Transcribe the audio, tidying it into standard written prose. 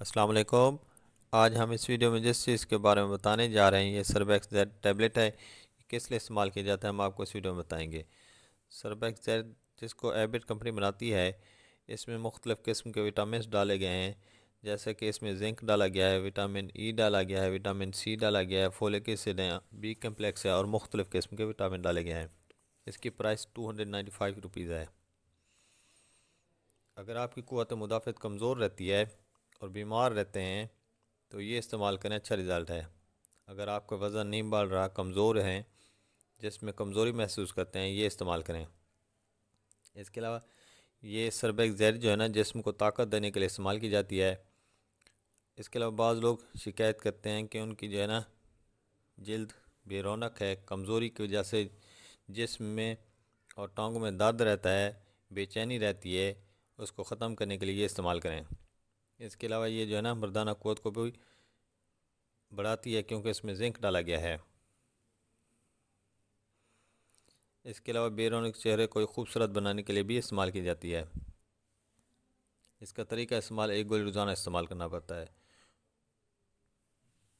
अस्सलाम वालेकुम। आज हम इस वीडियो में जिस चीज़ के बारे में बताने जा रहे हैं ये सर्बेक्स जेड टैबलेट है। ये किस लिए इस्तेमाल किया जाता है हम आपको इस वीडियो में बताएंगे। सर्बेक्स जेड जिसको एबिट कंपनी बनाती है, इसमें मुख्तलिफ़ किस्म के विटामिन डाले गए हैं। जैसे कि इसमें जिंक डाला गया है, विटामिन ई डाला गया है, विटामिन सी डाला गया है, फोलिक एसिड है, बी कम्प्लेक्स है और मुख्तलिफ़ किस्म के विटामिन डाले गए हैं। इसकी प्राइस ₹295 है। अगर आपकी क़ुव्वत मुदाफ़त कमज़ोर रहती है और बीमार रहते हैं तो ये इस्तेमाल करें, अच्छा रिज़ल्ट है। अगर आपका वज़न नहीं बढ़ रहा, कमज़ोर हैं, जिसमें कमज़ोरी महसूस करते हैं, ये इस्तेमाल करें। इसके अलावा ये सर्बेक्स जेड जो है ना, जिस्म को ताकत देने के लिए इस्तेमाल की जाती है। इसके अलावा बाज़ लोग शिकायत करते हैं कि उनकी जो है ना जल्द बेरौनक है, कमज़ोरी की वजह से जिस्म में और टांगों में दर्द रहता है, बेचैनी रहती है, उसको ख़त्म करने के लिए ये इस्तेमाल करें। इसके अलावा ये जो है ना मर्दाना क़ुव्वत को भी बढ़ाती है क्योंकि इसमें जिंक डाला गया है। इसके अलावा बेरौनक चेहरे को खूबसूरत बनाने के लिए भी इस्तेमाल की जाती है। इसका तरीका इस्तेमाल एक गोली रोज़ाना इस्तेमाल करना पड़ता है।